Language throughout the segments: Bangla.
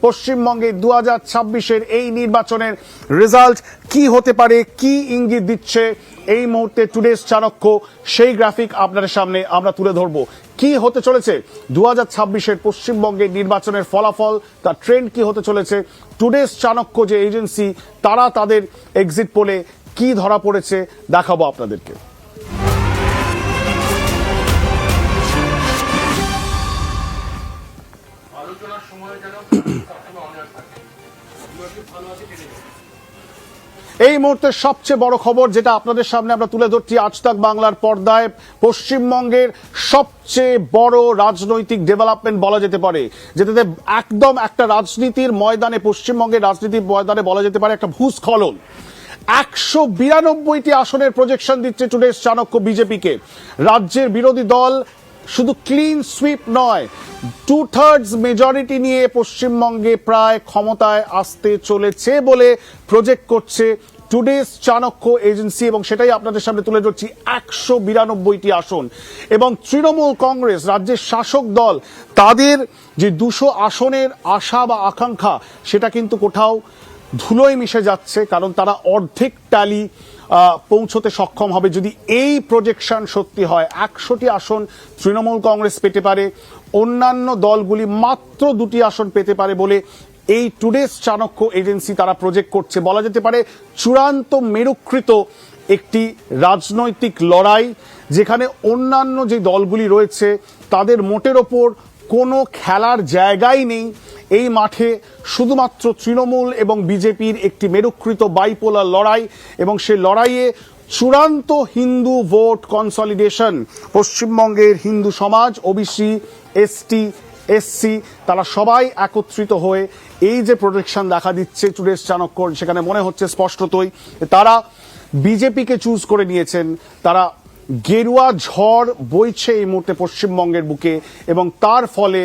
পশ্চিমবঙ্গে 2026-এর এই নির্বাচনের রেজাল্ট কি হতে পারে, কি ইঙ্গিত দিচ্ছে এই মুহূর্তে টুডেস চাণক্য, সেই গ্রাফিক আপনাদের সামনে আমরা তুলে ধরবো। কি হতে চলেছে 2026-এর পশ্চিমবঙ্গের নির্বাচনের ফলাফল, তার ট্রেন্ড কি হতে চলেছে, টুডেস চাণক্য যে এজেন্সি তারা তাদের এক্সিট পোলে কি ধরা পড়েছে দেখাবো আপনাদেরকে। এই মুহূর্তে সবচেয়ে বড় খবর যেটা আপনাদের সামনে আমরা তুলে ধরছি আজ তাক বাংলার পর্দায়, পশ্চিমবঙ্গের সবচেয়ে বড় রাজনৈতিক ডেভেলপমেন্ট বলা যেতে পারে, যেটাতে একদম একটা রাজনীতির ময়দানে, পশ্চিমবঙ্গের রাজনীতির ময়দানে বলা যেতে পারে একটা ভূস্খলন। 192টি আসনের প্রজেকশন দিচ্ছে টুডেস চাণক্য বিজেপিকে। রাজ্যের বিরোধী দল শুধু ক্লিন সুইপ নয়, 2/3 মেজরিটি নিয়ে পশ্চিমবঙ্গে প্রায় ক্ষমতায় আসতে চলেছে বলে প্রজেক্ট করছে টুডেস চাণক্য এজেন্সি, এবং সেটাই আপনাদের সামনে তুলে ধরছি। 192টি আসন, এবং তৃণমূল কংগ্রেস রাজ্যের শাসক দল তাদের যে 200 আসনের আশা বা আকাঙ্ক্ষা সেটা কিন্তু কোথাও ধুলোয় মিশে যাচ্ছে, কারণ তারা অর্ধেক ট্যালি পৌঁছতে সক্ষম হবে যদি এই প্রজেকশন সত্যি হয়। 100টি আসন তৃণমূল কংগ্রেস পেতে পারে, অন্যান্য দলগুলি মাত্র 2টি আসন পেতে পারে বলে এই টুডেস চাণক্য এজেন্সি তারা প্রজেক্ট করছে। বলা যেতে পারে চূড়ান্ত মেরুকৃত একটি রাজনৈতিক লড়াই, যেখানে অন্যান্য যে দলগুলি রয়েছে তাদের মোটের ওপর কোনো খেলার জায়গাই নেই। এই মাঠে শুধুমাত্র তৃণমূল এবং বিজেপির একটি মেরুকৃত বাইপোলার লড়াই, এবং সেই লড়াইয়ে চূড়ান্ত হিন্দু ভোট কনসলিডেশন। পশ্চিমবঙ্গের হিন্দু সমাজ, ওবিসি, এসটি, এসসি তারা সবাই একত্রিত হয়ে এই যে প্রজেকশন দেখা দিচ্ছে টুডেস চাণক্য, সেখানে মনে হচ্ছে স্পষ্টতই তারা বিজেপিকে চুজ করে নিয়েছেন। তারা গেরুয়া ঝড় বইছে এই মুহূর্তে পশ্চিমবঙ্গের বুকে, এবং তার ফলে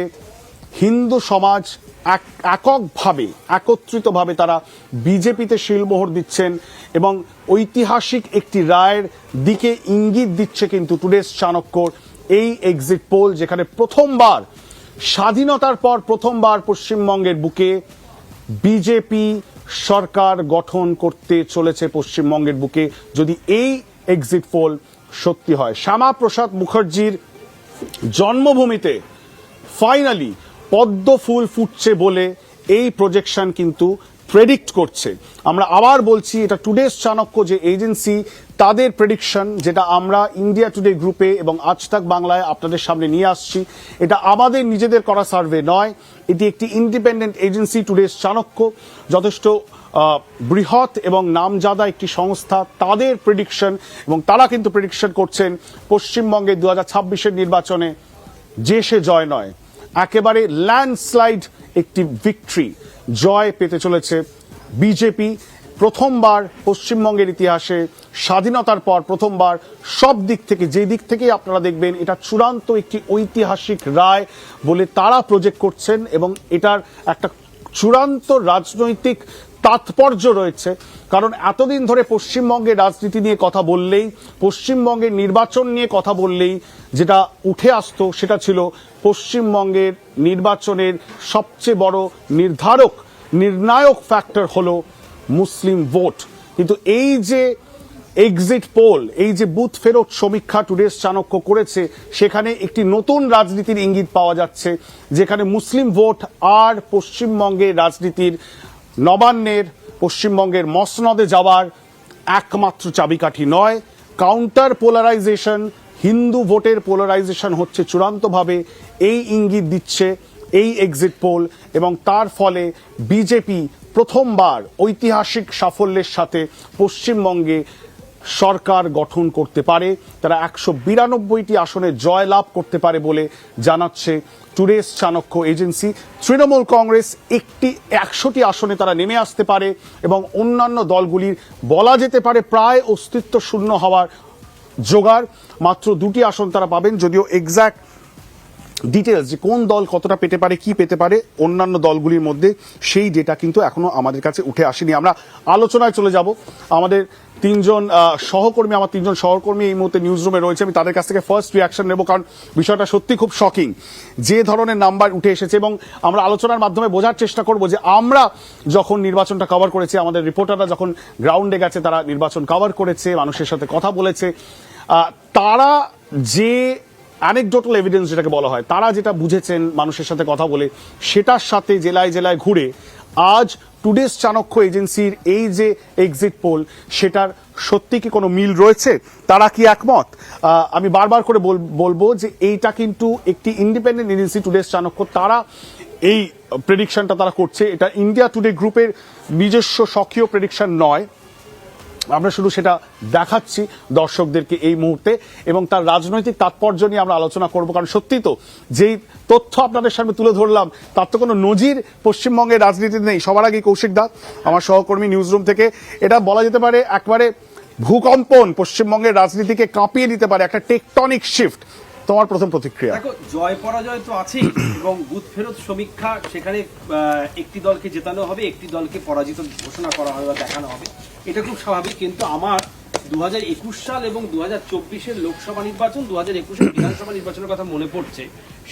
হিন্দু সমাজ এককভাবে, একত্রিতভাবে তারা বিজেপিতে শিলমোহর দিচ্ছেন, এবং ঐতিহাসিক একটি রায়ের দিকে ইঙ্গিত দিচ্ছে কিন্তু টুডেস চাণক্যর এই এক্সিট পোল, যেখানে প্রথমবার, স্বাধীনতার পর প্রথমবার পশ্চিমবঙ্গের বুকে বিজেপি সরকার গঠন করতে চলেছে পশ্চিমবঙ্গের বুকে, যদি এই এক্সিট পোল সত্যি হয়। শ্যামাপ্রসাদ মুখার্জির জন্মভূমিতে ফাইনালি পদ্ম ফুল ফুটছে বলে এই প্রজেকশন কিন্তু প্রেডিক্ট করছে। আমরা আবার বলছি, এটা টুডেস চাণক্য যে এজেন্সি তাদের প্রেডিকশন, যেটা আমরা ইন্ডিয়া টুডে গ্রুপে এবং আজ তাক বাংলায় আপনাদের সামনে নিয়ে আসছি। এটা আমাদের নিজেদের করা সার্ভে নয়, এটি একটি ইন্ডিপেন্ডেন্ট এজেন্সি টুডেস চাণক্য, যথেষ্ট বৃহৎ এবং নামজাদা একটি সংস্থা, তাদের প্রেডিকশন, এবং তারা কিন্তু প্রেডিকশন করছেন পশ্চিমবঙ্গে 2026-এর নির্বাচনে যে সে জয় নয়, একেবারে ল্যান্ডস্লাইড একটি ভিক্টরি, জয় পেতে চলেছে বিজেপি। প্রথমবার পশ্চিমবঙ্গের ইতিহাসে, স্বাধীনতার পর প্রথমবার, সব দিক থেকে, যে দিক থেকেই আপনারা দেখবেন এটা চূড়ান্ত একটি ঐতিহাসিক রায় বলে তারা প্রজেক্ট করছেন, এবং এটার একটা চূড়ান্ত রাজনৈতিক তাৎপর্য রয়েছে। কারণ এতদিন ধরে পশ্চিমবঙ্গের রাজনীতি নিয়ে কথা বললেই, পশ্চিমবঙ্গের নির্বাচন নিয়ে কথা বললেই যেটা উঠে আসতো সেটা ছিল পশ্চিমবঙ্গের নির্বাচনের সবচেয়ে বড় নির্ণায়ক ফ্যাক্টর হলো মুসলিম ভোট। কিন্তু এই যে এক্সিট পোল, এই যে বুথ ফেরত সমীক্ষা টুডেস চাণক্য করেছে, সেখানে একটি নতুন রাজনীতির ইঙ্গিত পাওয়া যাচ্ছে, যেখানে মুসলিম ভোট আর পশ্চিমবঙ্গের রাজনীতির নবান্নের, পশ্চিমবঙ্গের মসনদে যাওয়ার একমাত্র চাবিকাঠি নয়। কাউন্টার পোলারাইজেশন, হিন্দু ভোটের পোলারাইজেশন হচ্ছে চূড়ান্তভাবে এই ইঙ্গিত দিচ্ছে এই এক্সিট পোল, এবং তার ফলে বিজেপি প্রথমবার ঐতিহাসিক সাফল্যের সাথে পশ্চিমবঙ্গে সরকার গঠন করতে পারে। তারা 192টি আসনে জয়লাভ করতে পারে বলে জানাচ্ছে টুডেস চাণক্য এজেন্সি। তৃণমূল কংগ্রেস 100টি আসনে তারা নেমে আসতে পারে, এবং অন্যান্য দলগুলির বলা যেতে পারে প্রায় অস্তিত্ব শূন্য হওয়ার জোগাড়। মাত্র 2টি আসন তারা পাবেন, যদিও এক্স্যাক্ট ডিটেলস যে কোন দল কতটা পেতে পারে, কি পেতে পারে অন্যান্য দলগুলির মধ্যে, সেই ডেটা কিন্তু এখনো আমাদের কাছে উঠে আসেনি। আমরা আলোচনায় চলে যাব। আমাদের আমার তিনজন সহকর্মী এই মুহূর্তে নিউজ রুমে রয়েছে। আমি তাদের কাছ থেকে ফার্স্ট রিয়াকশন নেব, কারণ বিষয়টা সত্যি খুব শকিং যে ধরনের নাম্বার উঠে এসেছে। এবং আমরা আলোচনার মাধ্যমে বোঝার চেষ্টা করব যে আমরা যখন নির্বাচনটা কভার করেছি, আমাদের রিপোর্টাররা যখন গ্রাউন্ডে গেছে, তারা নির্বাচন কভার করেছে, মানুষের সাথে কথা বলেছে, তারা যে অ্যানেকডোটাল এভিডেন্স যেটাকে বলা হয়, তারা যেটা বুঝেছেন মানুষের সাথে কথা বলে, সেটার সাথে জেলায় জেলায় ঘুরে আজ টুডেস চাণক্য এজেন্সির এই যে এক্সিট পোল, সেটার সত্যি কি কোনো মিল রয়েছে? তারা কি একমত? আমি বারবার করে বলবো যে এইটা কিন্তু একটি ইন্ডিপেন্ডেন্ট এজেন্সি টুডেস চাণক্য, তারা এই প্রেডিকশনটা তারা করছে। এটা ইন্ডিয়া টুডে গ্রুপের নিজস্ব স্বকীয় প্রেডিকশন নয়। আমরা শুধু সেটা দেখাচ্ছি দর্শকদেরকে এই মুহূর্তে, এবং তার রাজনৈতিক তাৎপর্য নিয়ে আমরা আলোচনা করব। কারণ সত্যি তো যেই তথ্য আপনাদের সামনে তুলে ধরলাম, তার তো কোনো নজির পশ্চিমবঙ্গের রাজনীতিতে নেই। সবার আগে কৌশিক দা, আমার সহকর্মী নিউজ রুম থেকে, এটা বলা যেতে পারে একবারে ভূকম্পন, পশ্চিমবঙ্গের রাজনীতিকে কাঁপিয়ে দিতে পারে, একটা টেকটনিক শিফট। তোমার প্রথম প্রতিক্রিয়া? দেখো, জয় পরাজয় তো আছেই, এবং বুথ ফেরত সমীক্ষা, সেখানে একটি দলকে জেতানো হবে, একটি দলকে পরাজিত ঘোষণা করা হবে বা দেখানো হবে, এটা খুব স্বাভাবিক। কিন্তু আমার 2021 সাল এবং 2024-এর লোকসভা নির্বাচন, 2021-এর বিধানসভা নির্বাচনের কথা মনে পড়ছে।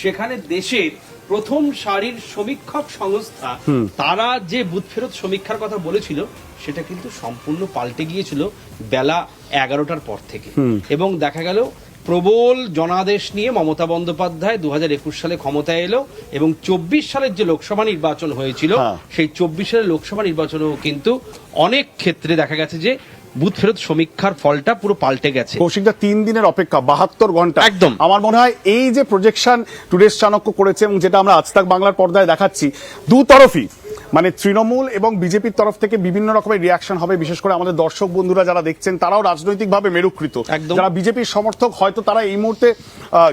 সেখানে দেশের প্রথম সারির সমীক্ষক সংস্থা তারা যে বুথ ফেরত সমীক্ষার কথা বলেছিল, সেটা কিন্তু সম্পূর্ণ পাল্টে গিয়েছিল বেলা 11টার পর থেকে। এবং দেখা গেল প্রবল জনাদেশ নিয়ে মমতা বন্দ্যোপাধ্যায় 2021 সালে ক্ষমতায় এলো, এবং 24 সালের যে লোকসভা নির্বাচন হয়েছিল, সেই 24 সালের লোকসভা নির্বাচনেও কিন্তু অনেক ক্ষেত্রে দেখা গেছে যে বুথ ফেরত সমীক্ষার ফলটা পুরো পাল্টে গেছে। কৌশিকদা, 3 দিনের অপেক্ষা, 72 ঘন্টা। একদম। আমার মনে হয় এই যে প্রজেকশন টুডেস চাণক্য করেছে, এবং যেটা আমরা আজ তাক বাংলার পর্দায় দেখাচ্ছি, দুতরফই, মানে তৃণমূল এবং বিজেপির তরফ থেকে বিভিন্ন রকমের রিয়াকশন হবে। বিশেষ করে আমাদের দর্শক বন্ধুরা যারা দেখছেন, তারাও রাজনৈতিকভাবে মেরুকৃত। যারা বিজেপির সমর্থক, হয়তো তারা এই মুহূর্তে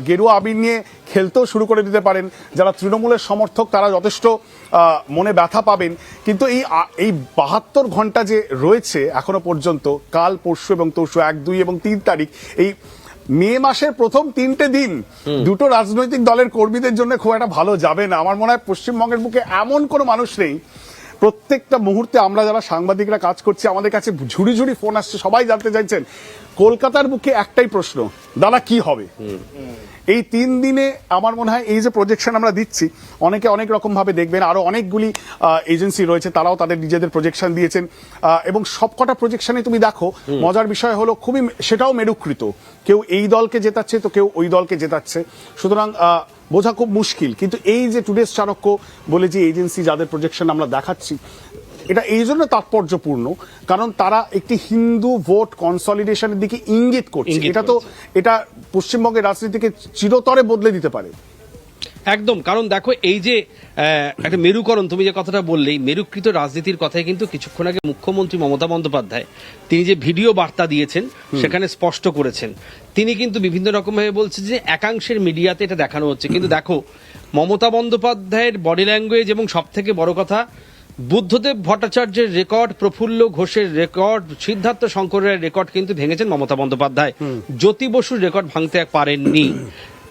গেরুয়া আবির নিয়ে খেলতেও শুরু করে দিতে পারেন। যারা তৃণমূলের সমর্থক, তারা যথেষ্ট মনে ব্যথা পাবেন। কিন্তু এই 72 ঘন্টা যে রয়েছে এখনো পর্যন্ত, কাল, পরশু এবং তরশু, 1, 2 এবং 3 তারিখ, এই মে মাসের প্রথম 3টে দিন দুটো রাজনৈতিক দলের কর্মীদের জন্য খুব একটা ভালো যাবে না। আমার মনে হয় পশ্চিমবঙ্গের বুকে এমন কোনো মানুষ নেই, প্রত্যেকটা মুহূর্তে আমরা যারা সাংবাদিকরা কাজ করছি, আমাদের কাছে ঝুড়ি ঝুড়ি ফোন আসছে, সবাই জানতে চাইছেন কলকাতার বুকে একটাই প্রশ্ন, দাদা কি হবে? এই 3 দিনে আমার মনে হয় এই যে প্রজেকশন আমরা দিচ্ছি, অনেকে অনেক রকম ভাবে দেখবেন। আরো অনেকগুলি এজেন্সি রয়েছে, তারাও তাদের নিজেদের প্রজেকশন দিয়েছেন, এবং সবকটা প্রজেকশনে তুমি দেখো, মজার বিষয় হলো খুবই সেটাও মেরুকৃত। কেউ এই দলকে জেতাচ্ছে, তো কেউ ওই দলকে জেতাচ্ছে। সুতরাং বোঝা খুব মুশকিল। কিন্তু এই যে টুডেস চাণক্য বলে যে এজেন্সি, যাদের প্রজেকশন আমরা দেখাচ্ছি, এটা এই জন্য তাৎপর্যপূর্ণ কারণ তারা একটি হিন্দু ভোট কনসলিডেশনের দিকে ইঙ্গিত করছে। এটা পশ্চিমবঙ্গের রাজনীতিকে চিরতরে বদলে দিতে পারে। একদম। কারণ দেখো, এই যে একটা মেরুকরণ, তুমি যে কথাটা বললে, মেরুকৃত রাজনীতির কথাই কিন্তু কিছুক্ষণ আগে মুখ্যমন্ত্রী মমতা বন্দ্যোপাধ্যায় তিনি যে ভিডিও বার্তা দিয়েছেন, সেখানে স্পষ্ট করেছেন। তিনি কিন্তু বিভিন্ন রকম ভাবে বলছেন যে একাংশের মিডিয়াতে এটা দেখানো হচ্ছে, কিন্তু দেখো মমতা বন্দ্যোপাধ্যায়ের বডি ল্যাঙ্গুয়েজ, এবং সব থেকে বড় কথা, বুদ্ধদেব ভট্টাচার্যের রেকর্ড, প্রফুল্ল ঘোষের রেকর্ড, সিদ্ধার্থ শঙ্করের রেকর্ড কিন্তু ভেঙেছেন মমতা বন্দ্যোপাধ্যায়। জ্যোতি বসুর রেকর্ড ভাঙতে পারেননি।